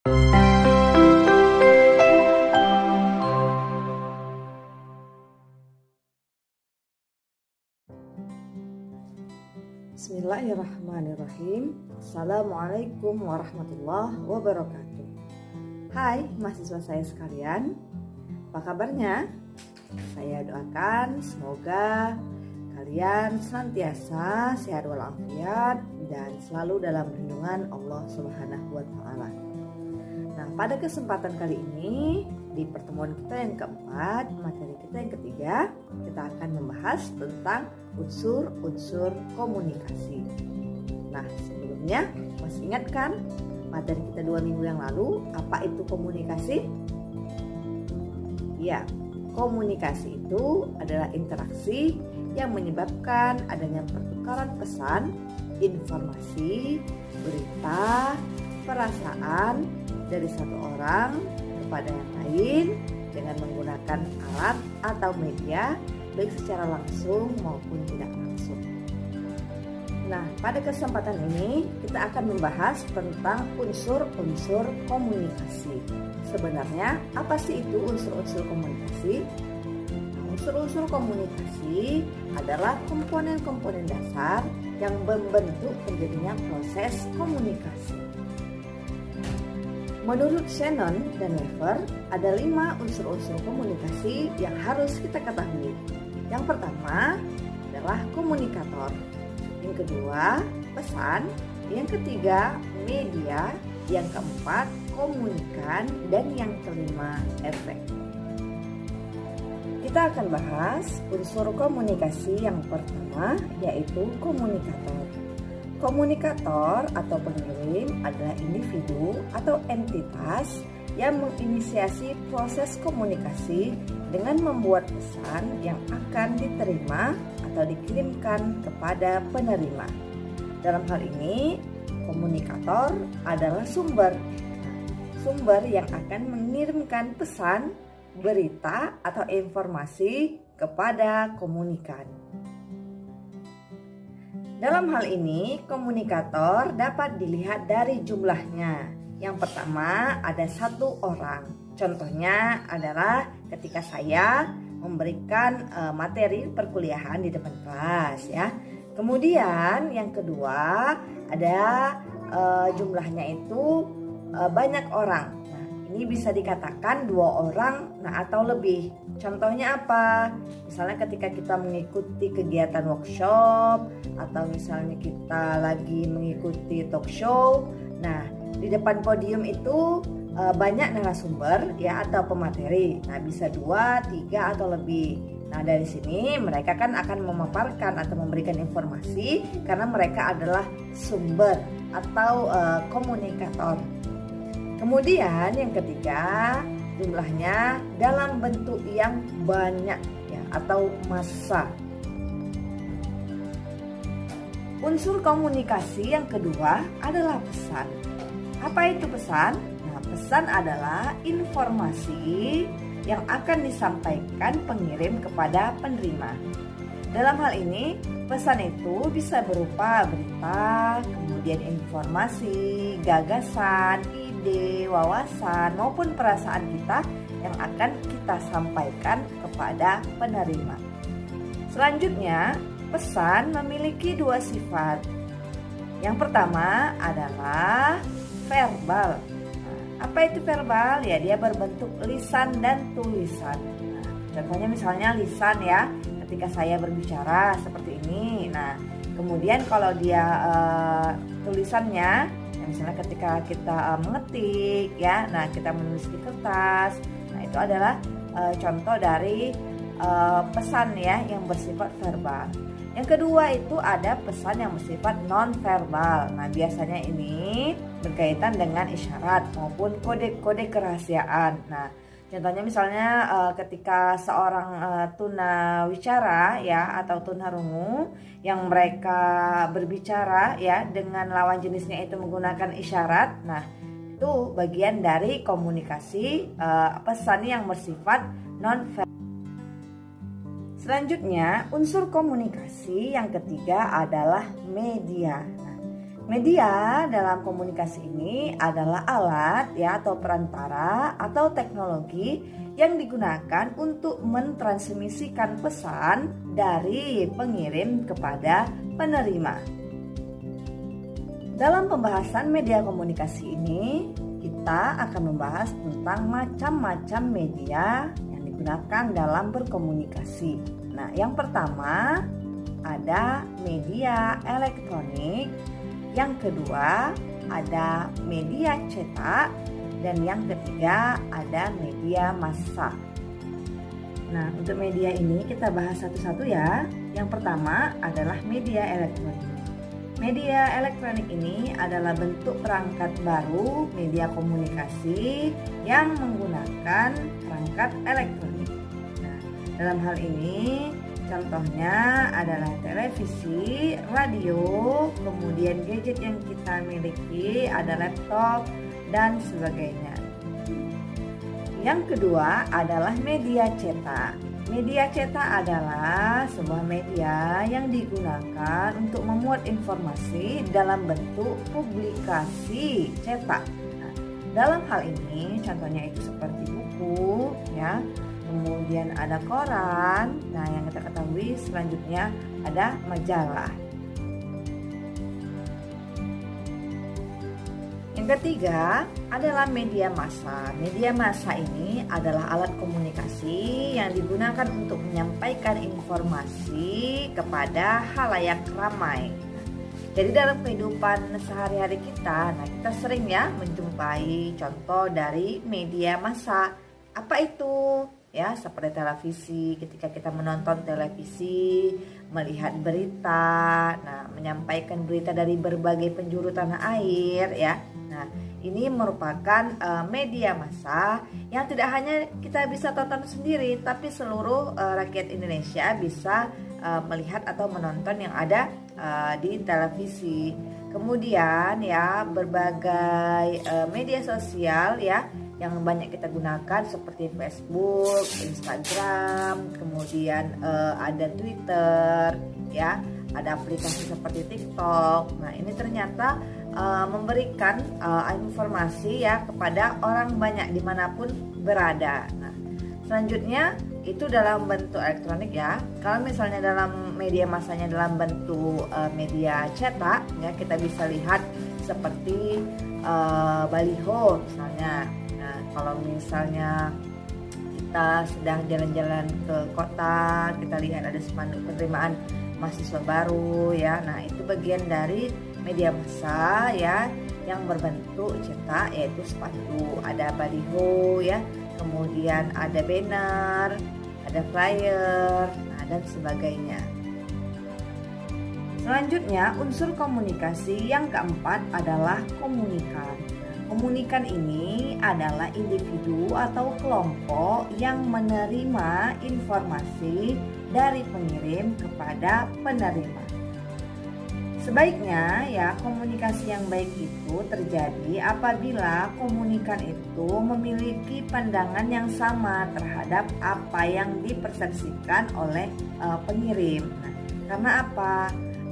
Bismillahirrahmanirrahim. Assalamualaikum warahmatullahi wabarakatuh. Hai mahasiswa saya sekalian, apa kabarnya? Saya doakan semoga kalian senantiasa sehat walafiat dan selalu dalam lindungan Allah Subhanahu wa Ta'ala. Nah, pada kesempatan kali ini di pertemuan kita yang keempat, materi kita yang ketiga, kita akan membahas tentang unsur-unsur komunikasi. Nah, sebelumnya masih ingat kan materi kita 2 minggu yang lalu, apa itu komunikasi? Ya, komunikasi itu adalah interaksi yang menyebabkan adanya pertukaran pesan, informasi, berita, perasaan dari satu orang kepada yang lain dengan menggunakan alat atau media baik secara langsung maupun tidak langsung. Nah, pada kesempatan ini kita akan membahas tentang unsur-unsur komunikasi. Sebenarnya apa sih itu unsur-unsur komunikasi? Nah, unsur-unsur komunikasi adalah komponen-komponen dasar yang membentuk terjadinya proses komunikasi. Menurut Shannon dan Lever, ada 5 unsur-unsur komunikasi yang harus kita ketahui. Yang pertama adalah komunikator, yang kedua pesan, yang ketiga media, yang keempat komunikan, dan yang kelima efek. Kita akan bahas unsur komunikasi yang pertama, yaitu komunikator. Komunikator atau pengirim adalah individu atau entitas yang menginisiasi proses komunikasi dengan membuat pesan yang akan diterima atau dikirimkan kepada penerima. Dalam hal ini, komunikator adalah sumber yang akan mengirimkan pesan, berita, atau informasi kepada komunikan. Dalam hal ini, komunikator dapat dilihat dari jumlahnya. Yang pertama ada 1 orang. Contohnya adalah ketika saya memberikan materi perkuliahan di depan kelas ya. Kemudian yang kedua ada jumlahnya itu banyak orang. Nah, ini bisa dikatakan 2 orang atau lebih. Contohnya apa? Misalnya ketika kita mengikuti kegiatan workshop atau misalnya kita lagi mengikuti talk show. Nah, di depan podium itu banyak narasumber ya atau pemateri. Nah, bisa 2, 3 atau lebih. Nah, dari sini mereka kan akan memaparkan atau memberikan informasi karena mereka adalah sumber atau komunikator. Kemudian yang ketiga, jumlahnya dalam bentuk yang banyak ya atau massa. Unsur komunikasi yang kedua adalah pesan. Apa itu pesan? Nah, pesan adalah informasi yang akan disampaikan pengirim kepada penerima. Dalam hal ini, pesan itu bisa berupa berita, kemudian informasi, gagasan, ide, wawasan, maupun perasaan kita yang akan kita sampaikan kepada penerima. Selanjutnya, pesan memiliki 2 sifat. Yang pertama adalah verbal. Nah, apa itu verbal? Ya, dia berbentuk lisan dan tulisan. Nah, contohnya misalnya lisan ya, ketika saya berbicara seperti ini. Nah, kemudian kalau dia tulisannya, ya misalnya ketika kita mengetik ya, nah kita menulis di kertas. Nah, itu adalah contoh dari pesan ya yang bersifat verbal. Yang kedua itu ada pesan yang bersifat non-verbal. Nah, biasanya ini berkaitan dengan isyarat maupun kode-kode kerahasiaan. Nah, contohnya misalnya ketika seorang tunawicara ya atau tunarungu yang mereka berbicara ya dengan lawan jenisnya itu menggunakan isyarat. Nah, itu bagian dari komunikasi pesan yang bersifat non-verbal. Selanjutnya, unsur komunikasi yang ketiga adalah media. Nah, Media dalam komunikasi ini adalah alat ya atau perantara atau teknologi yang digunakan untuk mentransmisikan pesan dari pengirim kepada penerima. Dalam pembahasan media komunikasi ini, kita akan membahas tentang macam-macam media yang digunakan dalam berkomunikasi. Nah, yang pertama ada media elektronik, yang kedua ada media cetak, dan yang ketiga ada media massa. Nah, untuk media ini kita bahas satu-satu ya. Yang pertama adalah media elektronik. Media elektronik ini adalah bentuk perangkat baru media komunikasi yang menggunakan perangkat elektronik. Nah, dalam hal ini contohnya adalah televisi, radio, kemudian gadget yang kita miliki ada laptop dan sebagainya. Yang kedua adalah media cetak. Media cetak adalah sebuah media yang digunakan untuk memuat informasi dalam bentuk publikasi cetak. Nah, dalam hal ini contohnya itu seperti buku ya. Kemudian ada koran. Nah, yang kita ketahui selanjutnya ada majalah. Yang ketiga adalah media massa. Media massa ini adalah alat komunikasi yang digunakan untuk menyampaikan informasi kepada khalayak ramai. Jadi dalam kehidupan sehari-hari kita, kita sering ya menjumpai contoh dari media massa. Apa itu? Ya, seperti televisi, ketika kita menonton televisi, melihat berita, menyampaikan berita dari berbagai penjuru tanah air ya. Nah, ini merupakan media massa yang tidak hanya kita bisa tonton sendiri, tapi seluruh rakyat Indonesia bisa melihat atau menonton yang ada di televisi. Kemudian ya, berbagai media sosial ya yang banyak kita gunakan seperti Facebook, Instagram, kemudian ada Twitter, ya, ada aplikasi seperti TikTok. Nah, ini ternyata memberikan informasi ya kepada orang banyak dimanapun berada. Nah, selanjutnya itu dalam bentuk elektronik ya. Kalau misalnya dalam media massanya dalam bentuk media cetak, ya kita bisa lihat seperti baliho misalnya. Nah, kalau misalnya kita sedang jalan-jalan ke kota, kita lihat ada spanduk penerimaan mahasiswa baru ya. Nah, itu bagian dari media massa ya yang berbentuk cetak, yaitu spanduk, ada baliho ya, kemudian ada banner, ada flyer, dan sebagainya. Selanjutnya, unsur komunikasi yang keempat adalah komunikan. Komunikan ini adalah individu atau kelompok yang menerima informasi dari pengirim kepada penerima. Sebaiknya ya, komunikasi yang baik itu terjadi apabila komunikan itu memiliki pandangan yang sama terhadap apa yang dipersepsikan oleh pengirim. Nah, karena apa?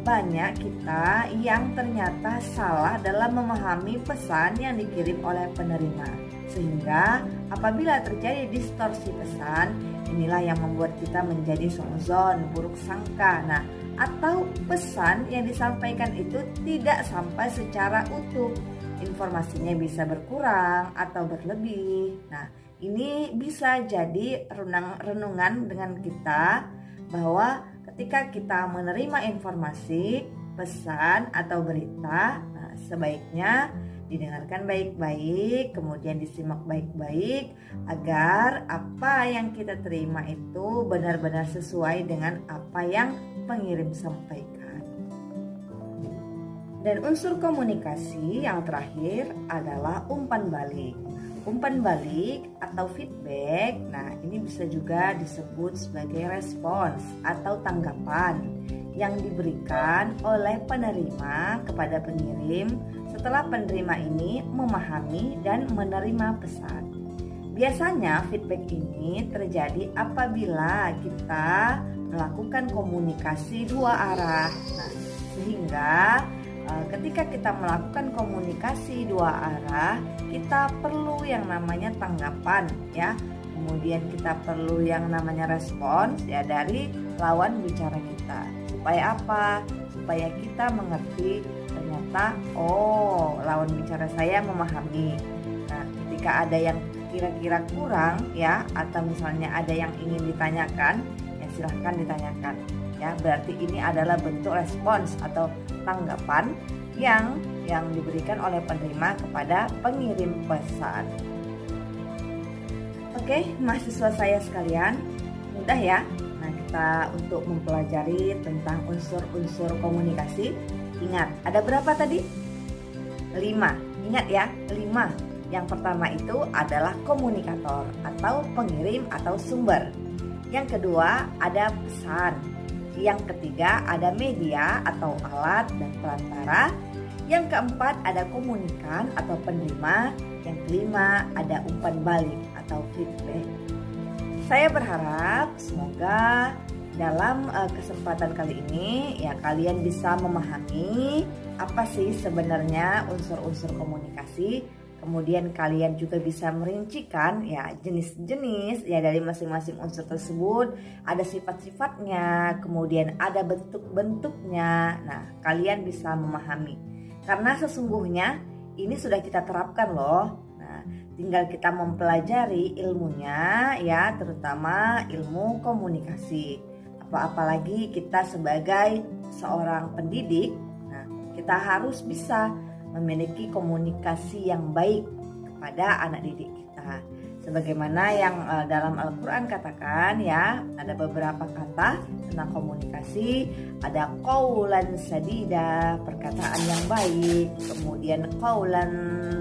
Banyak kita yang ternyata salah dalam memahami pesan yang dikirim oleh penerima. Sehingga apabila terjadi distorsi pesan, inilah yang membuat kita menjadi suudzon, buruk sangka. Nah, atau pesan yang disampaikan itu tidak sampai secara utuh. Informasinya bisa berkurang atau berlebih. Nah, ini bisa jadi renungan dengan kita bahwa ketika kita menerima informasi, pesan atau berita, sebaiknya didengarkan baik-baik, kemudian disimak baik-baik agar apa yang kita terima itu benar-benar sesuai dengan apa yang pengirim sampaikan. Dan unsur komunikasi yang terakhir adalah umpan balik. Umpan balik atau feedback, ini bisa juga disebut sebagai respons atau tanggapan yang diberikan oleh penerima kepada pengirim setelah penerima ini memahami dan menerima pesan. Biasanya feedback ini terjadi apabila kita melakukan komunikasi dua arah, sehingga ketika kita melakukan komunikasi dua arah, kita perlu yang namanya tanggapan ya. Kemudian kita perlu yang namanya respons ya dari lawan bicara kita. Supaya apa? Supaya kita mengerti ternyata lawan bicara saya memahami. Nah, ketika ada yang kira-kira kurang ya, atau misalnya ada yang ingin ditanyakan, ya silahkan ditanyakan. Ya, berarti ini adalah bentuk respons atau tanggapan yang diberikan oleh penerima kepada pengirim pesan. Oke, mahasiswa saya sekalian, mudah ya. Nah, kita untuk mempelajari tentang unsur-unsur komunikasi. Ingat, ada berapa tadi? 5. Ingat ya, 5. Yang pertama itu adalah komunikator atau pengirim atau sumber. Yang kedua ada pesan. Yang ketiga ada media atau alat dan perantara. Yang keempat ada komunikan atau penerima. Yang kelima ada umpan balik atau feedback. Saya berharap semoga dalam kesempatan kali ini ya kalian bisa memahami apa sih sebenarnya unsur-unsur komunikasi. Kemudian kalian juga bisa merincikan ya jenis-jenis ya dari masing-masing unsur tersebut, ada sifat-sifatnya, kemudian ada bentuk-bentuknya. Nah, kalian bisa memahami. Karena sesungguhnya ini sudah kita terapkan loh. Nah, tinggal kita mempelajari ilmunya ya, terutama ilmu komunikasi. Apalagi kita sebagai seorang pendidik, nah, kita harus bisa memiliki komunikasi yang baik kepada anak didik kita. Sebagaimana yang dalam Al-Quran katakan ya, ada beberapa kata tentang komunikasi. Ada qaulan sadida, perkataan yang baik. Kemudian qaulan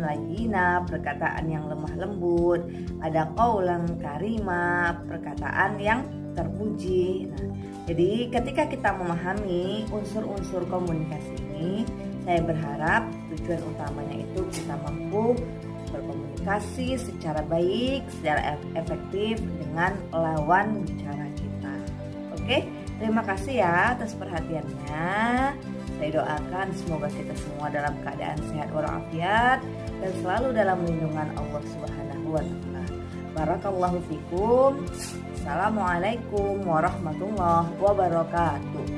layyina, perkataan yang lemah lembut. Ada qaulan karima, perkataan yang terpuji. Nah, jadi ketika kita memahami unsur-unsur komunikasi ini, saya berharap tujuan utamanya itu kita mampu berkomunikasi secara baik, secara efektif dengan lawan bicara kita. Oke, terima kasih ya atas perhatiannya. Saya doakan semoga kita semua dalam keadaan sehat walafiat dan selalu dalam lindungan Allah Subhanahu wa taala. Barakallahu fikum. Assalamualaikum warahmatullahi wabarakatuh.